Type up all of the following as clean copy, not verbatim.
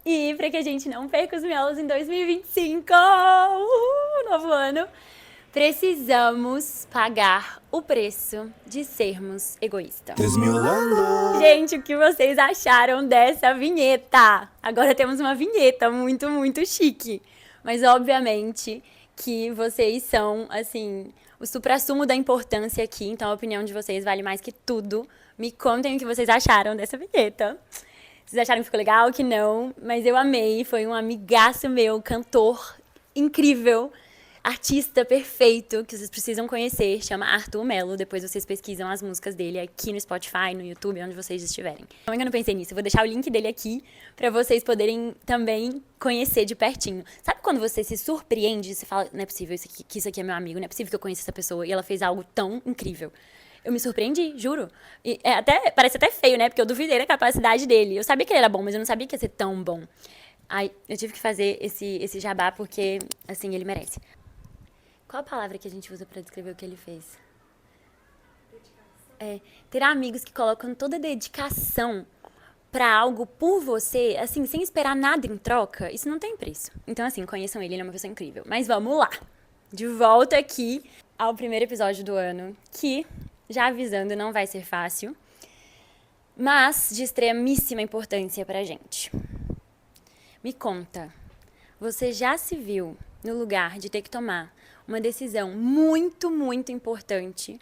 E para que a gente não perca os miolos em 2025, uhul, novo ano, precisamos pagar o preço de sermos egoístas. Esmiolando. Gente, o que vocês acharam dessa vinheta? Agora temos uma vinheta muito, muito chique. Mas obviamente que vocês são, assim, o suprassumo da importância aqui, então a opinião de vocês vale mais que tudo. Me contem o que vocês acharam dessa vinheta. Vocês acharam que ficou legal? Que não, mas eu amei. Foi um amigaço meu, cantor incrível, artista perfeito, que vocês precisam conhecer. Chama Arthur Melo. Depois vocês pesquisam as músicas dele aqui no Spotify, no YouTube, onde vocês estiverem. Como é que eu não pensei nisso? Eu vou deixar o link dele aqui pra vocês poderem também conhecer de pertinho. Sabe quando você se surpreende? Você fala, não é possível que isso aqui é meu amigo, não é possível que eu conheça essa pessoa e ela fez algo tão incrível. Eu me surpreendi, juro. E parece até feio, né? Porque eu duvidei da capacidade dele. Eu sabia que ele era bom, mas eu não sabia que ia ser tão bom. Ai, eu tive que fazer esse jabá porque, assim, ele merece. Qual a palavra que a gente usa pra descrever o que ele fez? Ter amigos que colocam toda a dedicação pra algo por você, assim, sem esperar nada em troca, isso não tem preço. Então, assim, conheçam ele é uma pessoa incrível. Mas vamos lá. De volta aqui ao primeiro episódio do ano, que, já avisando, não vai ser fácil, mas de extremíssima importância pra gente. Me conta, você já se viu no lugar de ter que tomar uma decisão muito, muito importante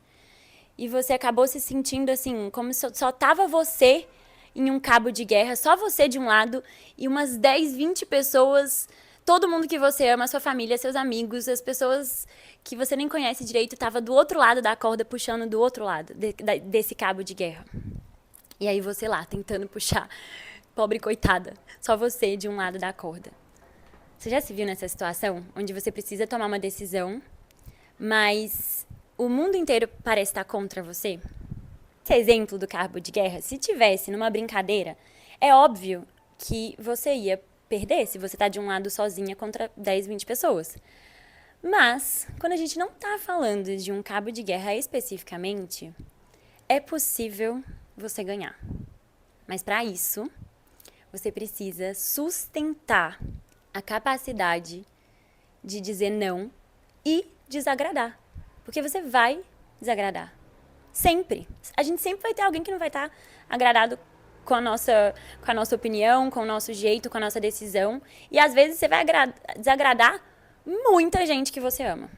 e você acabou se sentindo assim, como se só tava você em um cabo de guerra, só você de um lado e umas 10, 20 pessoas, todo mundo que você ama, sua família, seus amigos, as pessoas que você nem conhece direito, tava do outro lado da corda, puxando do outro lado desse cabo de guerra. E aí você lá, tentando puxar, pobre coitada, só você de um lado da corda. Você já se viu nessa situação, onde você precisa tomar uma decisão, mas o mundo inteiro parece estar contra você? Esse exemplo do cabo de guerra, se tivesse numa brincadeira, é óbvio que você ia perder se você tá de um lado sozinha contra 10, 20 pessoas. Mas, quando a gente não tá falando de um cabo de guerra especificamente, é possível você ganhar. Mas para isso, você precisa sustentar a capacidade de dizer não e desagradar. Porque você vai desagradar. Sempre. A gente sempre vai ter alguém que não vai estar agradado com a nossa opinião, com o nosso jeito, com a nossa decisão. E às vezes você vai desagradar muita gente que você ama.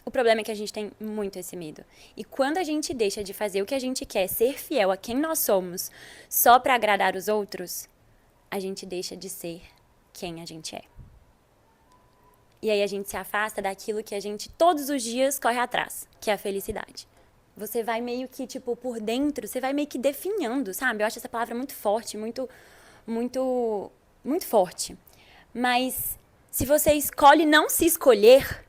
O problema é que a gente tem muito esse medo. E quando a gente deixa de fazer o que a gente quer, ser fiel a quem nós somos, só para agradar os outros, a gente deixa de ser quem a gente é. E aí a gente se afasta daquilo que a gente todos os dias corre atrás, que é a felicidade. Você vai meio que, tipo, por dentro, você vai meio que definhando, sabe? Eu acho essa palavra muito forte, muito forte. Mas se você escolhe não se escolher,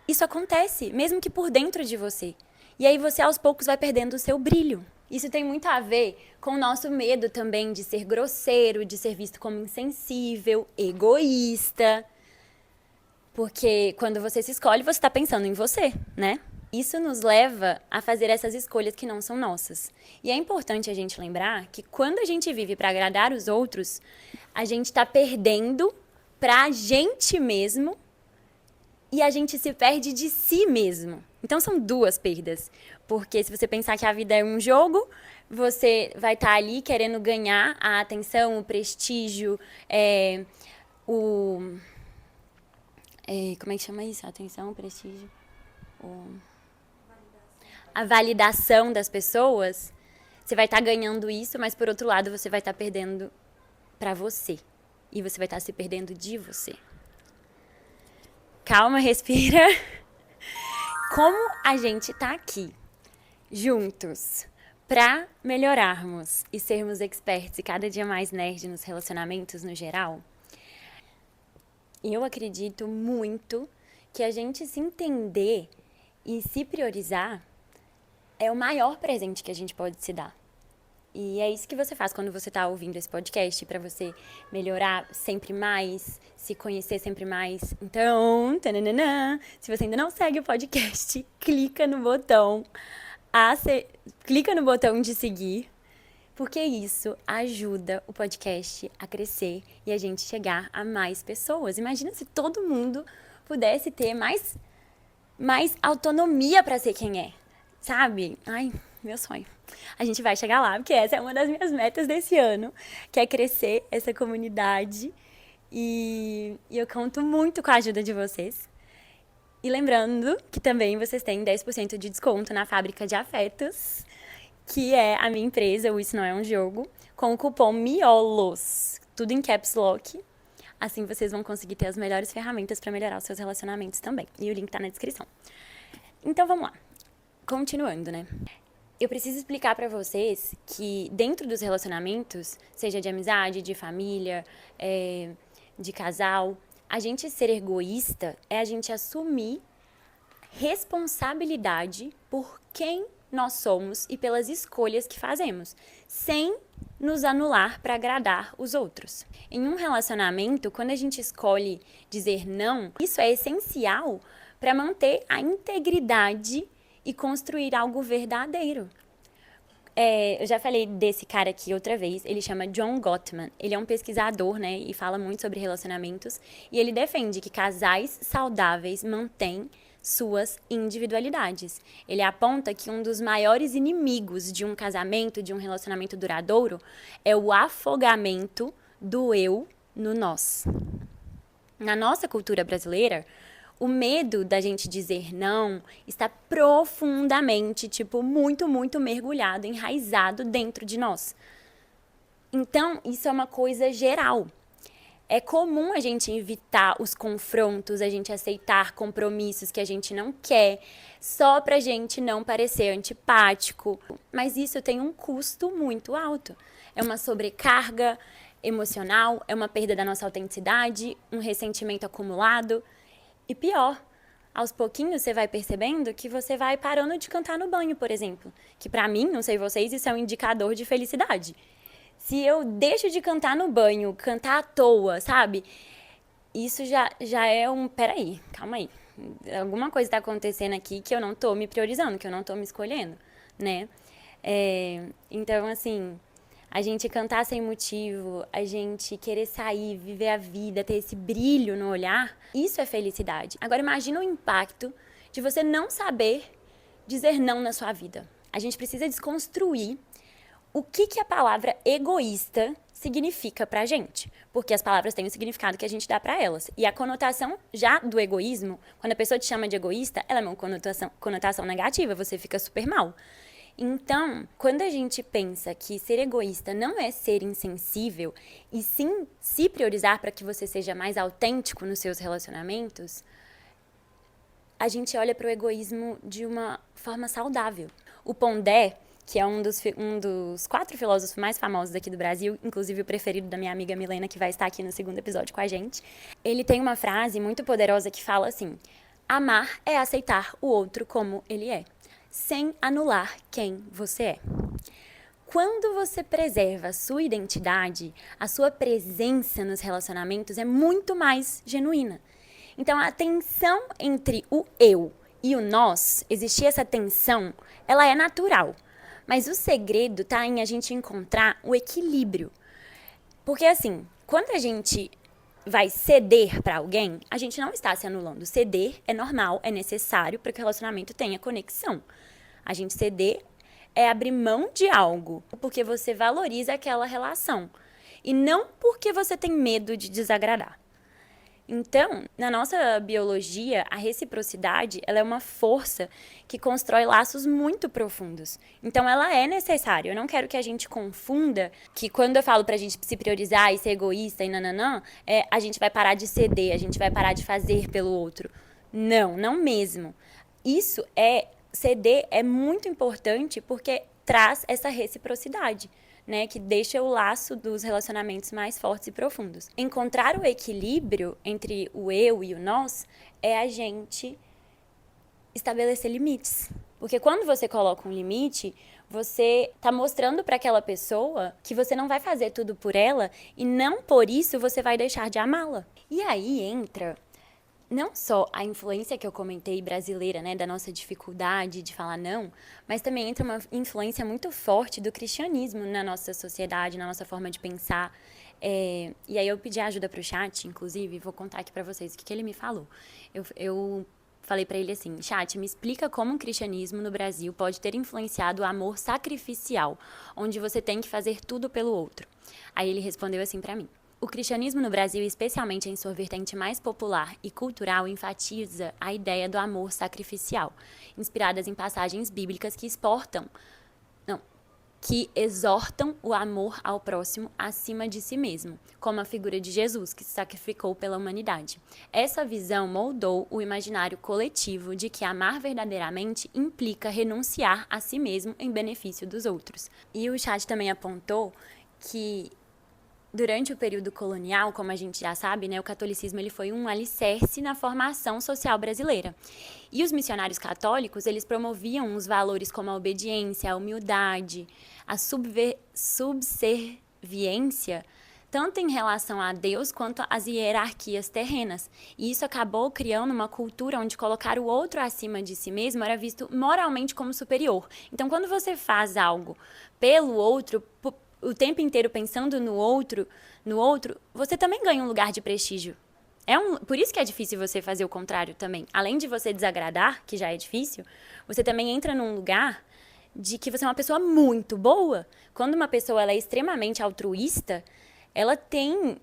isso acontece, mesmo que por dentro de você. E aí você aos poucos vai perdendo o seu brilho. Isso tem muito a ver com o nosso medo também de ser grosseiro, de ser visto como insensível, egoísta. Porque quando você se escolhe, você está pensando em você, né? Isso nos leva a fazer essas escolhas que não são nossas. E é importante a gente lembrar que quando a gente vive para agradar os outros, a gente está perdendo para a gente mesmo e a gente se perde de si mesmo. Então são duas perdas. Porque se você pensar que a vida é um jogo, você vai estar ali querendo ganhar a atenção, o prestígio, como é que chama isso? Atenção, prestígio. A validação das pessoas. Você vai estar ganhando isso, mas por outro lado você vai estar perdendo pra você. E você vai estar se perdendo de você. Calma, respira. Como a gente tá aqui, juntos, pra melhorarmos e sermos experts e cada dia mais nerd nos relacionamentos no geral, eu acredito muito que a gente se entender e se priorizar é o maior presente que a gente pode se dar. E é isso que você faz quando você está ouvindo esse podcast, para você melhorar sempre mais, se conhecer sempre mais. Então, tananana, se você ainda não segue o podcast, clica no botão de seguir, Porque isso ajuda o podcast a crescer e a gente chegar a mais pessoas. Imagina se todo mundo pudesse ter mais autonomia para ser quem é, sabe? Ai, meu sonho. A gente vai chegar lá, porque essa é uma das minhas metas desse ano, que é crescer essa comunidade. E eu conto muito com a ajuda de vocês. E lembrando que também vocês têm 10% de desconto na Fábrica de Afetos, que é a minha empresa, o Isso Não É Um Jogo, com o cupom MIOLOS, tudo em caps lock. Assim vocês vão conseguir ter as melhores ferramentas para melhorar os seus relacionamentos também. E o link tá na descrição. Então vamos lá. Continuando, né? Eu preciso explicar para vocês que dentro dos relacionamentos, seja de amizade, de família, de casal, a gente ser egoísta é a gente assumir responsabilidade por quem nós somos e pelas escolhas que fazemos, sem nos anular para agradar os outros. Em um relacionamento, quando a gente escolhe dizer não, isso é essencial para manter a integridade e construir algo verdadeiro. Eu já falei desse cara aqui outra vez, ele chama John Gottman. Ele é um pesquisador, né, e fala muito sobre relacionamentos. E ele defende que casais saudáveis mantêm suas individualidades. Ele aponta que um dos maiores inimigos de um casamento, de um relacionamento duradouro, é o afogamento do eu no nós. Na nossa cultura brasileira, o medo da gente dizer não está profundamente, muito, muito mergulhado, enraizado dentro de nós. Então, isso é uma coisa geral. É comum a gente evitar os confrontos, a gente aceitar compromissos que a gente não quer, só pra gente não parecer antipático. Mas isso tem um custo muito alto. É uma sobrecarga emocional, é uma perda da nossa autenticidade, um ressentimento acumulado. E pior, aos pouquinhos você vai percebendo que você vai parando de cantar no banho, por exemplo. Que pra mim, não sei vocês, isso é um indicador de felicidade. Se eu deixo de cantar no banho, cantar à toa, sabe? Isso já é um... Peraí, calma aí. Alguma coisa tá acontecendo aqui que eu não tô me priorizando, que eu não tô me escolhendo, né? Então, assim, a gente cantar sem motivo, a gente querer sair, viver a vida, ter esse brilho no olhar, isso é felicidade. Agora, imagina o impacto de você não saber dizer não na sua vida. A gente precisa desconstruir o que a palavra egoísta significa pra gente. Porque as palavras têm o significado que a gente dá pra elas. E a conotação já do egoísmo, quando a pessoa te chama de egoísta, ela é uma conotação negativa, você fica super mal. Então, quando a gente pensa que ser egoísta não é ser insensível, e sim se priorizar para que você seja mais autêntico nos seus relacionamentos, a gente olha para o egoísmo de uma forma saudável. O Pondé, que é um dos 4 filósofos mais famosos aqui do Brasil, inclusive o preferido da minha amiga Milena, que vai estar aqui no segundo episódio com a gente, ele tem uma frase muito poderosa que fala assim: amar é aceitar o outro como ele é, sem anular quem você é. Quando você preserva a sua identidade, a sua presença nos relacionamentos é muito mais genuína. Então, a tensão entre o eu e o nós, existir essa tensão, ela é natural. Mas o segredo está em a gente encontrar o equilíbrio. Porque, assim, quando a gente vai ceder para alguém, a gente não está se anulando. Ceder é normal, é necessário para que o relacionamento tenha conexão. A gente ceder é abrir mão de algo porque você valoriza aquela relação e não porque você tem medo de desagradar. Então, na nossa biologia, a reciprocidade, ela é uma força que constrói laços muito profundos. Então, ela é necessária. Eu não quero que a gente confunda que quando eu falo pra gente se priorizar e ser egoísta e nananã, a gente vai parar de ceder, a gente vai parar de fazer pelo outro. Não, não mesmo. Ceder é muito importante porque traz essa reciprocidade, né, que deixa o laço dos relacionamentos mais fortes e profundos. Encontrar o equilíbrio entre o eu e o nós é a gente estabelecer limites. Porque quando você coloca um limite, você está mostrando para aquela pessoa que você não vai fazer tudo por ela e não por isso você vai deixar de amá-la. E aí entra não só a influência que eu comentei brasileira, né, da nossa dificuldade de falar não, mas também entra uma influência muito forte do cristianismo na nossa sociedade, na nossa forma de pensar. E aí eu pedi ajuda pro chat, inclusive, vou contar aqui pra vocês o que ele me falou. Eu falei pra ele assim: chat, me explica como o cristianismo no Brasil pode ter influenciado o amor sacrificial, onde você tem que fazer tudo pelo outro. Aí ele respondeu assim pra mim: o cristianismo no Brasil, especialmente em sua vertente mais popular e cultural, enfatiza a ideia do amor sacrificial, inspiradas em passagens bíblicas que exortam o amor ao próximo acima de si mesmo, como a figura de Jesus, que se sacrificou pela humanidade. Essa visão moldou o imaginário coletivo de que amar verdadeiramente implica renunciar a si mesmo em benefício dos outros. E o chat também apontou que durante o período colonial, como a gente já sabe, né, o catolicismo ele foi um alicerce na formação social brasileira. E os missionários católicos, eles promoviam os valores como a obediência, a humildade, a subserviência, tanto em relação a Deus quanto às hierarquias terrenas. E isso acabou criando uma cultura onde colocar o outro acima de si mesmo era visto moralmente como superior. Então, quando você faz algo pelo outro, o tempo inteiro pensando no outro, você também ganha um lugar de prestígio. Por isso que é difícil você fazer o contrário também. Além de você desagradar, que já é difícil, você também entra num lugar de que você é uma pessoa muito boa. Quando uma pessoa ela é extremamente altruísta, ela tem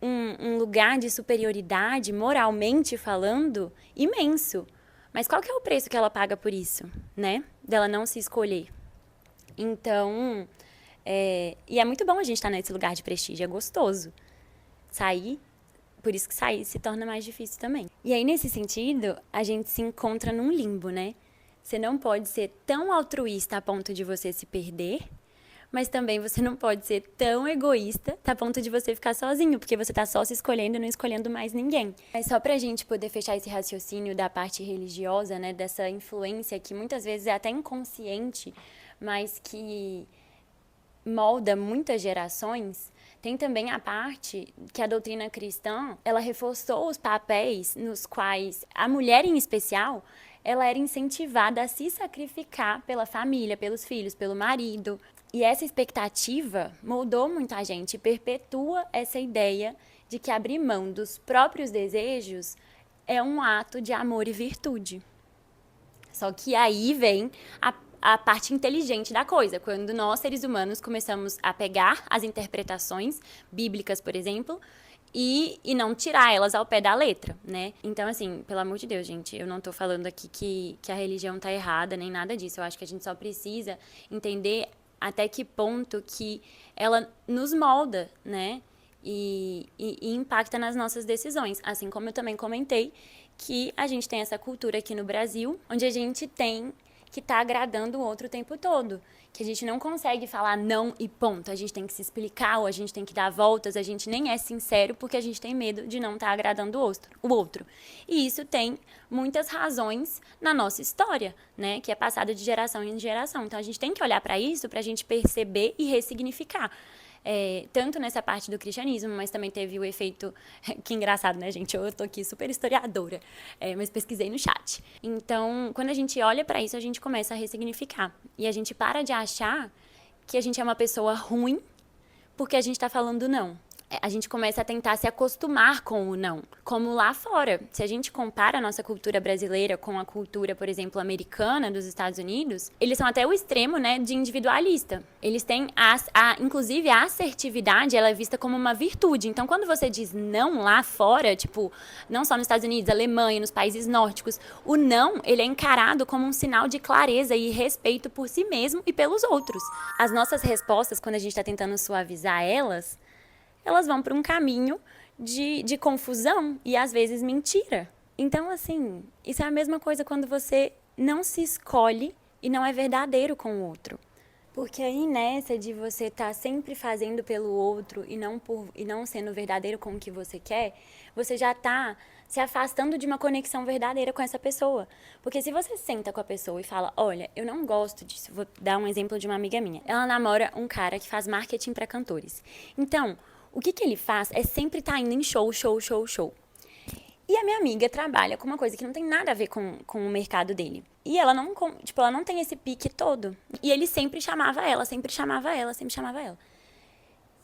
um lugar de superioridade, moralmente falando, imenso. Mas qual que é o preço que ela paga por isso, né? Dela não se escolher. Então, e é muito bom a gente estar nesse lugar de prestígio, é gostoso. Por isso que sair se torna mais difícil também. E aí, nesse sentido, a gente se encontra num limbo, né? Você não pode ser tão altruísta a ponto de você se perder, mas também você não pode ser tão egoísta a ponto de você ficar sozinho, porque você tá só se escolhendo e não escolhendo mais ninguém. Mas só pra gente poder fechar esse raciocínio da parte religiosa, né? Dessa influência que muitas vezes é até inconsciente, mas que molda muitas gerações, tem também a parte que a doutrina cristã, ela reforçou os papéis nos quais a mulher em especial, ela era incentivada a se sacrificar pela família, pelos filhos, pelo marido. E essa expectativa moldou muita gente e perpetua essa ideia de que abrir mão dos próprios desejos é um ato de amor e virtude. Só que aí vem a parte inteligente da coisa, quando nós, seres humanos, começamos a pegar as interpretações bíblicas, por exemplo, e não tirar elas ao pé da letra, né? Então, assim, pelo amor de Deus, gente, eu não tô falando aqui que a religião tá errada, nem nada disso. Eu acho que a gente só precisa entender até que ponto que ela nos molda, né? E impacta nas nossas decisões. Assim como eu também comentei que a gente tem essa cultura aqui no Brasil, onde a gente tem que tá agradando o outro o tempo todo. Que a gente não consegue falar não e ponto. A gente tem que se explicar, ou a gente tem que dar voltas, a gente nem é sincero porque a gente tem medo de não estar agradando o outro. E isso tem muitas razões na nossa história, né? Que é passada de geração em geração. Então a gente tem que olhar para isso pra gente perceber e ressignificar. Tanto nessa parte do cristianismo, mas também teve o efeito, que engraçado, né, gente? Eu tô aqui super historiadora, mas pesquisei no chat. Então, quando a gente olha pra isso, a gente começa a ressignificar. E a gente para de achar que a gente é uma pessoa ruim porque a gente tá falando não. A gente começa a tentar se acostumar com o não, como lá fora. Se a gente compara a nossa cultura brasileira com a cultura, por exemplo, americana dos Estados Unidos, eles são até o extremo, né, de individualista. Eles têm, inclusive, a assertividade, ela é vista como uma virtude. Então, quando você diz não lá fora, tipo, não só nos Estados Unidos, Alemanha, nos países nórdicos, o não, ele é encarado como um sinal de clareza e respeito por si mesmo e pelos outros. As nossas respostas, quando a gente está tentando suavizar elas vão para um caminho de confusão e, às vezes, mentira. Então, assim, isso é a mesma coisa quando você não se escolhe e não é verdadeiro com o outro. Porque aí, nessa de você estar sempre fazendo pelo outro e não sendo verdadeiro com o que você quer, você já está se afastando de uma conexão verdadeira com essa pessoa. Porque se você senta com a pessoa e fala, olha, eu não gosto disso, vou dar um exemplo de uma amiga minha. Ela namora um cara que faz marketing para cantores. Então, o que ele faz é sempre estar indo em show. E a minha amiga trabalha com uma coisa que não tem nada a ver com o mercado dele. E ela não, tipo, ela não tem esse pique todo. E ele sempre chamava ela, sempre chamava ela, sempre chamava ela.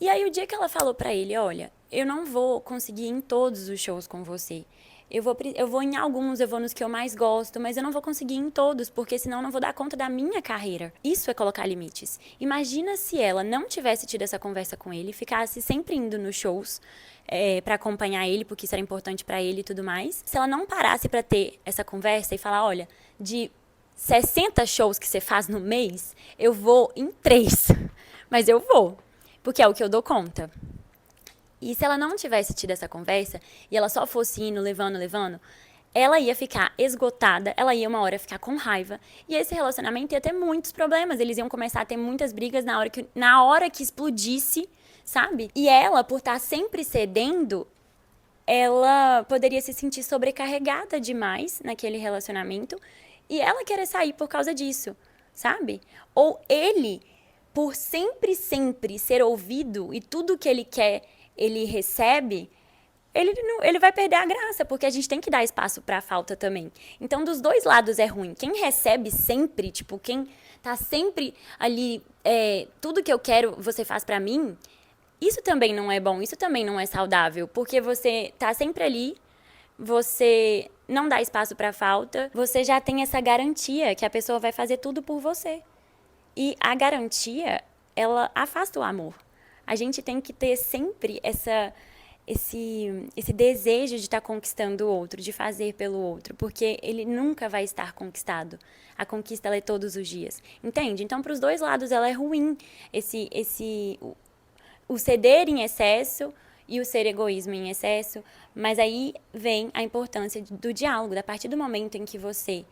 E aí o dia que ela falou pra ele, olha, eu não vou conseguir ir em todos os shows com você. Eu vou em alguns, eu vou nos que eu mais gosto, mas eu não vou conseguir ir em todos, porque senão eu não vou dar conta da minha carreira. Isso é colocar limites. Imagina se ela não tivesse tido essa conversa com ele, ficasse sempre indo nos shows pra acompanhar ele, porque isso era importante pra ele e tudo mais. Se ela não parasse pra ter essa conversa e falar, olha, de 60 shows que você faz no mês, eu vou em 3. Mas eu vou, porque é o que eu dou conta. E se ela não tivesse tido essa conversa, e ela só fosse indo, levando, ela ia ficar esgotada, ela ia uma hora ficar com raiva, e esse relacionamento ia ter muitos problemas, eles iam começar a ter muitas brigas na hora que explodisse, sabe? E ela, por estar sempre cedendo, ela poderia se sentir sobrecarregada demais naquele relacionamento, e ela querer sair por causa disso, sabe? Ou ele, por sempre ser ouvido, e tudo que ele quer ele recebe, ele vai perder a graça, porque a gente tem que dar espaço pra falta também. Então, dos dois lados é ruim. Quem recebe sempre, tipo, quem tá sempre ali, tudo que eu quero você faz pra mim, isso também não é bom, isso também não é saudável, porque você tá sempre ali, você não dá espaço pra falta, você já tem essa garantia que a pessoa vai fazer tudo por você. E a garantia, ela afasta o amor. A gente tem que ter sempre esse desejo de estar conquistando o outro, de fazer pelo outro, porque ele nunca vai estar conquistado. A conquista, ela é todos os dias. Entende? Então, para os dois lados, ela é ruim. O ceder em excesso e o ser egoísmo em excesso. Mas aí vem a importância do diálogo. A partir do momento em que você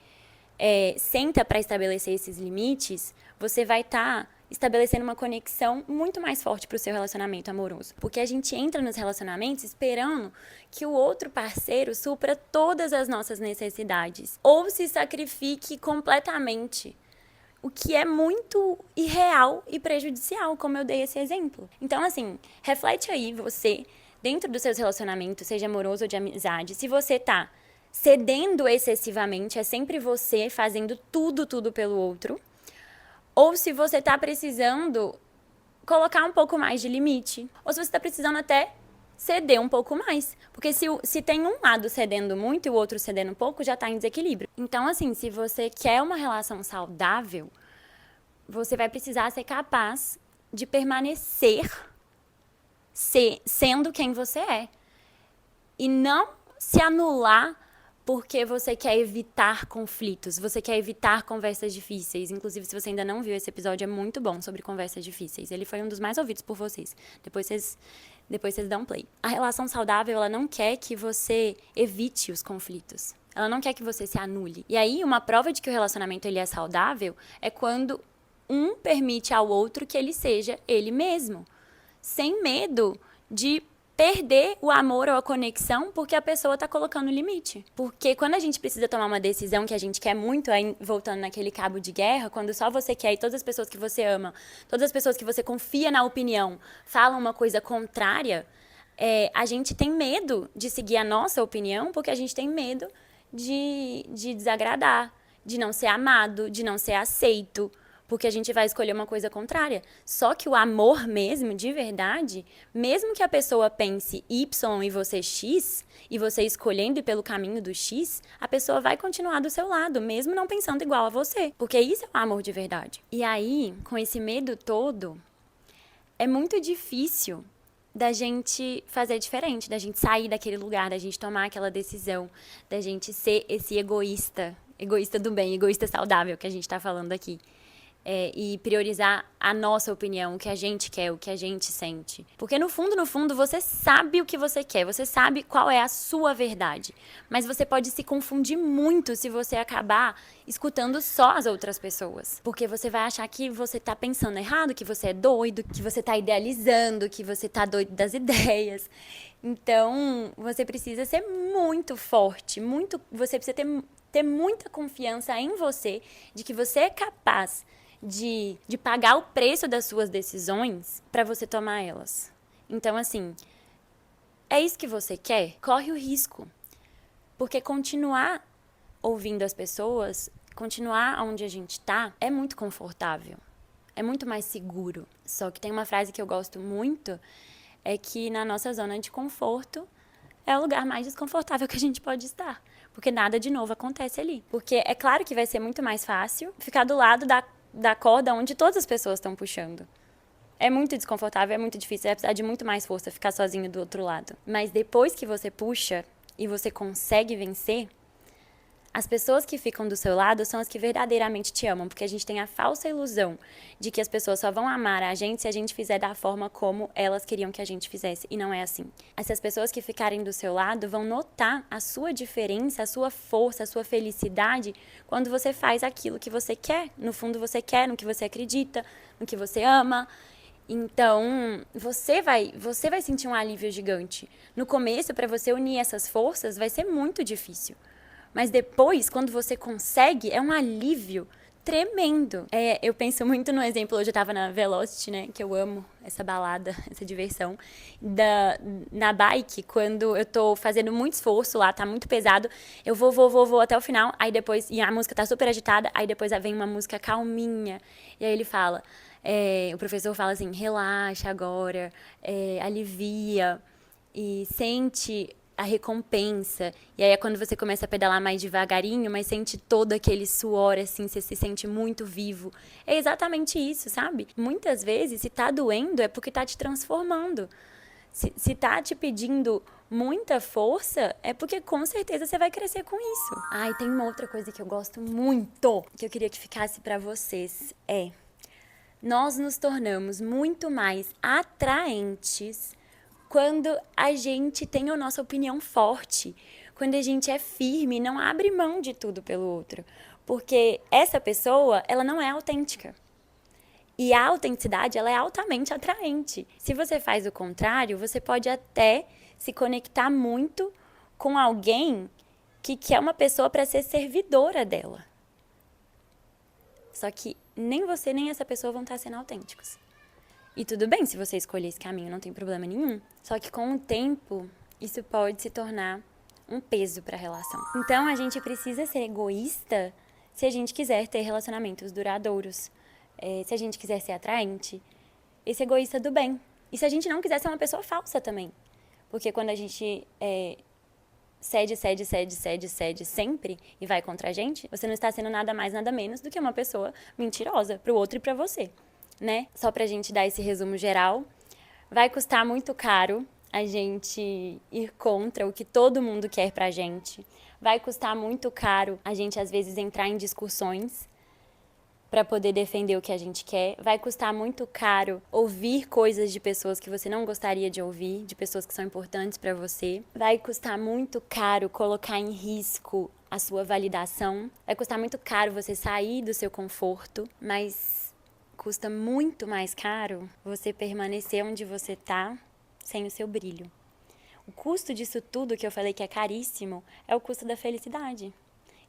senta para estabelecer esses limites, você vai estar estabelecendo uma conexão muito mais forte para o seu relacionamento amoroso. Porque a gente entra nos relacionamentos esperando que o outro parceiro supra todas as nossas necessidades ou se sacrifique completamente, o que é muito irreal e prejudicial, como eu dei esse exemplo. Então, assim, reflete aí você, dentro dos seus relacionamentos, seja amoroso ou de amizade, se você tá cedendo excessivamente, é sempre você fazendo tudo pelo outro, ou se você tá precisando colocar um pouco mais de limite, ou se você tá precisando até ceder um pouco mais, porque se tem um lado cedendo muito e o outro cedendo um pouco, já tá em desequilíbrio. Então, assim, se você quer uma relação saudável, você vai precisar ser capaz de permanecer sendo quem você é, e não se anular porque você quer evitar conflitos, você quer evitar conversas difíceis. Inclusive, se você ainda não viu esse episódio, é muito bom sobre conversas difíceis. Ele foi um dos mais ouvidos por vocês. Depois vocês dão play. A relação saudável, ela não quer que você evite os conflitos. Ela não quer que você se anule. E aí, uma prova de que o relacionamento ele é saudável é quando um permite ao outro que ele seja ele mesmo, sem medo de perder o amor ou a conexão porque a pessoa tá colocando limite. Porque quando a gente precisa tomar uma decisão que a gente quer muito, aí voltando naquele cabo de guerra, quando só você quer e todas as pessoas que você ama, todas as pessoas que você confia na opinião, falam uma coisa contrária, a gente tem medo de seguir a nossa opinião porque a gente tem medo de desagradar, de não ser amado, de não ser aceito, porque a gente vai escolher uma coisa contrária. Só que o amor mesmo, de verdade, mesmo que a pessoa pense Y e você X, e você escolhendo ir pelo caminho do X, a pessoa vai continuar do seu lado, mesmo não pensando igual a você. Porque isso é o amor de verdade. E aí, com esse medo todo, é muito difícil da gente fazer diferente, da gente sair daquele lugar, da gente tomar aquela decisão, da gente ser esse egoísta do bem, egoísta saudável que a gente tá falando aqui. E priorizar a nossa opinião, o que a gente quer, o que a gente sente. Porque no fundo, você sabe o que você quer, você sabe qual é a sua verdade. Mas você pode se confundir muito se você acabar escutando só as outras pessoas. Porque você vai achar que você tá pensando errado, que você é doido, que você tá idealizando, que você tá doido das ideias. Então, você precisa ser muito forte, você precisa ter muita confiança em você, de que você é capaz de pagar o preço das suas decisões para você tomar elas. Então, assim, é isso que você quer? Corre o risco. Porque continuar ouvindo as pessoas, continuar onde a gente tá, é muito confortável. É muito mais seguro. Só que tem uma frase que eu gosto muito, é que na nossa zona de conforto é o lugar mais desconfortável que a gente pode estar. Porque nada de novo acontece ali. Porque é claro que vai ser muito mais fácil ficar do lado da corda onde todas as pessoas estão puxando. É muito desconfortável, é muito difícil, vai precisar de muito mais força ficar sozinho do outro lado. Mas depois que você puxa e você consegue vencer, as pessoas que ficam do seu lado são as que verdadeiramente te amam, porque a gente tem a falsa ilusão de que as pessoas só vão amar a gente se a gente fizer da forma como elas queriam que a gente fizesse, e não é assim. Essas pessoas que ficarem do seu lado vão notar a sua diferença, a sua força, a sua felicidade quando você faz aquilo que você quer, no fundo você quer, no que você acredita, no que você ama. Então, você vai sentir um alívio gigante. No começo, para você unir essas forças, vai ser muito difícil. Mas depois, quando você consegue, é um alívio tremendo. Eu penso muito no exemplo, hoje eu tava na Velocity, né, que eu amo essa balada, essa diversão, na bike, quando eu tô fazendo muito esforço lá, tá muito pesado, eu vou até o final, aí depois, e a música tá super agitada, aí depois vem uma música calminha, e aí ele fala, o professor fala assim, relaxa agora, alivia, e sente a recompensa. E aí é quando você começa a pedalar mais devagarinho, mas sente todo aquele suor, assim, você se sente muito vivo. É exatamente isso, sabe? Muitas vezes, se tá doendo, é porque tá te transformando. Se tá te pedindo muita força, é porque com certeza você vai crescer com isso. E tem uma outra coisa que eu gosto muito, que eu queria que ficasse pra vocês, nós nos tornamos muito mais atraentes quando a gente tem a nossa opinião forte, quando a gente é firme e não abre mão de tudo pelo outro. Porque essa pessoa, ela não é autêntica. E a autenticidade, ela é altamente atraente. Se você faz o contrário, você pode até se conectar muito com alguém que quer uma pessoa para ser servidora dela. Só que nem você nem essa pessoa vão estar sendo autênticos. E tudo bem se você escolher esse caminho, não tem problema nenhum. Só que com o tempo, isso pode se tornar um peso para a relação. Então, a gente precisa ser egoísta se a gente quiser ter relacionamentos duradouros. Se a gente quiser ser atraente, esse egoísta do bem. E se a gente não quiser ser uma pessoa falsa também. Porque quando a gente cede sempre e vai contra a gente, você não está sendo nada mais, nada menos do que uma pessoa mentirosa pro outro e pra você. Né? Só pra gente dar esse resumo geral, vai custar muito caro a gente ir contra o que todo mundo quer pra gente. Vai custar muito caro a gente, às vezes, entrar em discussões pra poder defender o que a gente quer. Vai custar muito caro ouvir coisas de pessoas que você não gostaria de ouvir, de pessoas que são importantes pra você. Vai custar muito caro colocar em risco a sua validação. Vai custar muito caro você sair do seu conforto, mas custa muito mais caro você permanecer onde você tá sem o seu brilho. O custo disso tudo que eu falei que é caríssimo é o custo da felicidade.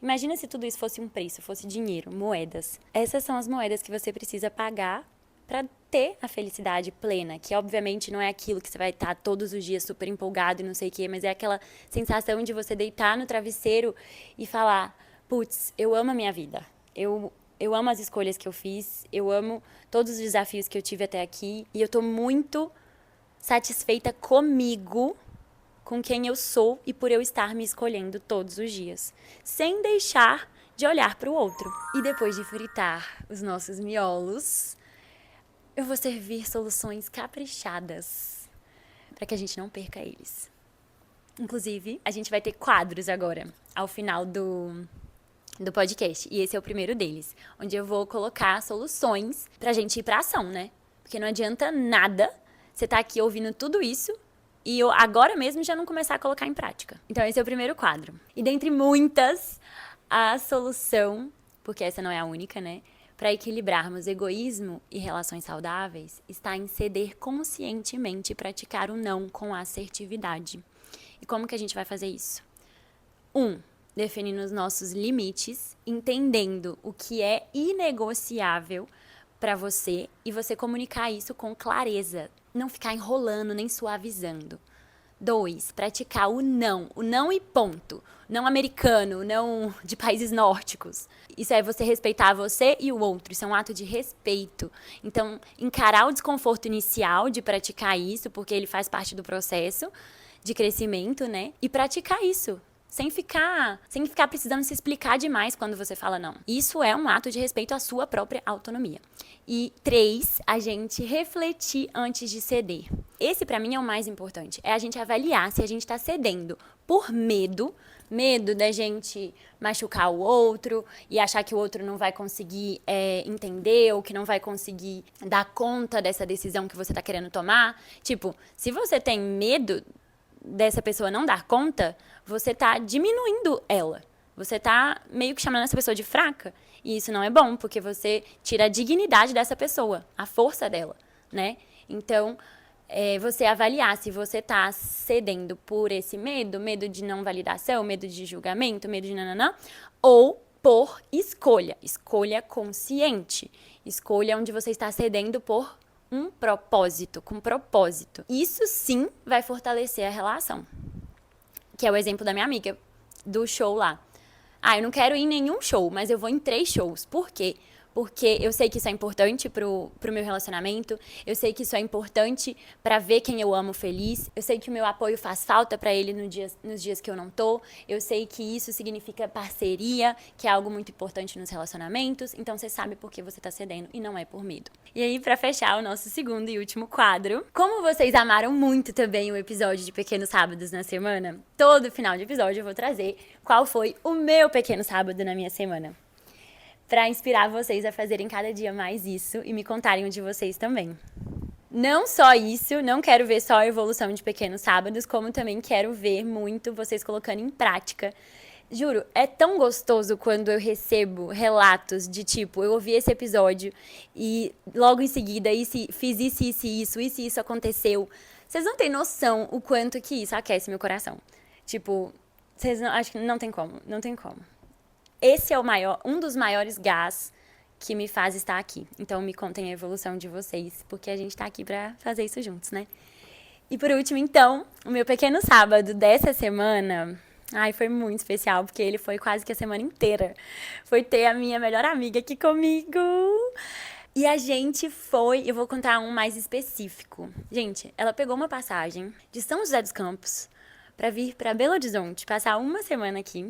Imagina se tudo isso fosse um preço, fosse dinheiro, moedas. Essas são as moedas que você precisa pagar para ter a felicidade plena, que obviamente não é aquilo que você vai estar todos os dias super empolgado e não sei o quê, mas é aquela sensação de você deitar no travesseiro e falar, putz, eu amo a minha vida. Eu amo as escolhas que eu fiz, eu amo todos os desafios que eu tive até aqui e eu tô muito satisfeita comigo, com quem eu sou e por eu estar me escolhendo todos os dias, sem deixar de olhar para o outro. E depois de fritar os nossos miolos, eu vou servir soluções caprichadas para que a gente não perca eles. Inclusive, a gente vai ter quadros agora, ao final do podcast. E esse é o primeiro deles, onde eu vou colocar soluções pra gente ir pra ação, né? Porque não adianta nada você tá aqui ouvindo tudo isso e eu agora mesmo já não começar a colocar em prática. Então esse é o primeiro quadro. E dentre muitas, a solução, porque essa não é a única, né? Para equilibrarmos egoísmo e relações saudáveis, está em ceder conscientemente e praticar o não com assertividade. E como que a gente vai fazer isso? 1. Definindo os nossos limites, entendendo o que é inegociável para você e você comunicar isso com clareza, não ficar enrolando nem suavizando. 2, praticar o não e ponto. Não americano, não de países nórdicos. Isso é você respeitar você e o outro, isso é um ato de respeito. Então, encarar o desconforto inicial de praticar isso, porque ele faz parte do processo de crescimento, né? E praticar isso. Sem ficar precisando se explicar demais quando você fala não. Isso é um ato de respeito à sua própria autonomia. E 3, a gente refletir antes de ceder. Esse, pra mim, é o mais importante. É a gente avaliar se a gente tá cedendo por medo da gente machucar o outro e achar que o outro não vai conseguir entender ou que não vai conseguir dar conta dessa decisão que você tá querendo tomar. Tipo, se você tem medo dessa pessoa não dar conta, você tá diminuindo ela. Você tá meio que chamando essa pessoa de fraca. E isso não é bom, porque você tira a dignidade dessa pessoa, a força dela, né? Então, você avaliar se você tá cedendo por esse medo de não validação, medo de julgamento, medo de nananã, ou por escolha. Escolha consciente. Escolha onde você está cedendo por um propósito, com propósito. Isso sim vai fortalecer a relação. Que é o exemplo da minha amiga, do show lá. Eu não quero ir em nenhum show, mas eu vou em 3 shows. Por quê? Porque eu sei que isso é importante pro meu relacionamento, eu sei que isso é importante pra ver quem eu amo feliz, eu sei que o meu apoio faz falta pra ele nos dias que eu não tô, eu sei que isso significa parceria, que é algo muito importante nos relacionamentos, então você sabe por que você tá cedendo e não é por medo. E aí, pra fechar o nosso segundo e último quadro, como vocês amaram muito também o episódio de Pequenos Sábados na semana, todo final de episódio eu vou trazer qual foi o meu pequeno sábado na minha semana. Pra inspirar vocês a fazerem cada dia mais isso e me contarem o de vocês também. Não só isso, não quero ver só a evolução de Pequenos Sábados, como também quero ver muito vocês colocando em prática. Juro, é tão gostoso quando eu recebo relatos de tipo, eu ouvi esse episódio e logo em seguida fiz isso aconteceu. Vocês não têm noção o quanto que isso aquece meu coração. Tipo, acho que não tem como. Esse é um dos maiores gás que me faz estar aqui. Então, me contem a evolução de vocês, porque a gente tá aqui pra fazer isso juntos, né? E por último, então, o meu pequeno sábado dessa semana... foi muito especial, porque ele foi quase que a semana inteira. Foi ter a minha melhor amiga aqui comigo. E a gente foi... Eu vou contar um mais específico. Gente, ela pegou uma passagem de São José dos Campos pra vir pra Belo Horizonte, passar uma semana aqui.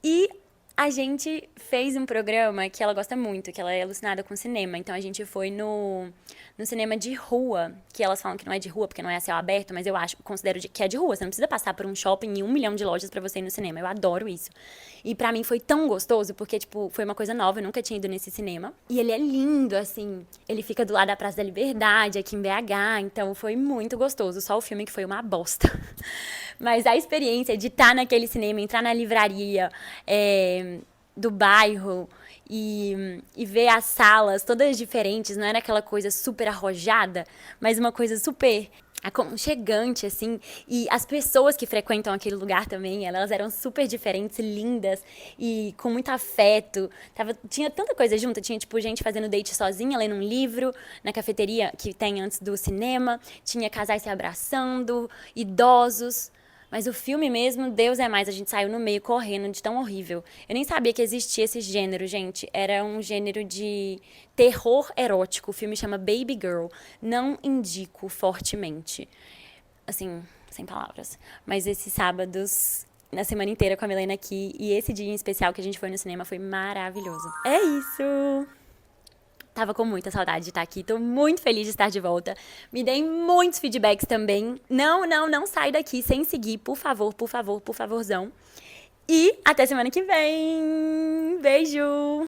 E a gente fez um programa que ela gosta muito, que ela é alucinada com cinema. Então, a gente foi no cinema de rua, que elas falam que não é de rua, porque não é a céu aberto, mas eu considero que é de rua. Você não precisa passar por um shopping e 1 milhão de lojas pra você ir no cinema. Eu adoro isso. E pra mim foi tão gostoso, porque, tipo, foi uma coisa nova, eu nunca tinha ido nesse cinema. E ele é lindo, assim. Ele fica do lado da Praça da Liberdade, aqui em BH, então foi muito gostoso. Só o filme que foi uma bosta. Mas a experiência de estar naquele cinema, entrar na livraria do bairro e ver as salas todas diferentes, não era aquela coisa super arrojada, mas uma coisa super aconchegante, assim. E as pessoas que frequentam aquele lugar também, elas eram super diferentes, lindas e com muito afeto. Tinha tanta coisa junto, tinha tipo gente fazendo date sozinha, lendo um livro na cafeteria que tem antes do cinema, tinha casais se abraçando, idosos. Mas o filme mesmo, Deus é mais, a gente saiu no meio correndo de tão horrível. Eu nem sabia que existia esse gênero, gente. Era um gênero de terror erótico. O filme chama Baby Girl. Não indico fortemente. Assim, sem palavras. Mas esses sábados, na semana inteira com a Milena aqui, e esse dia em especial que a gente foi no cinema foi maravilhoso. É isso! Tava com muita saudade de estar aqui, tô muito feliz de estar de volta. Me deem muitos feedbacks também. Não sai daqui sem seguir, por favorzão. E até semana que vem. Beijo!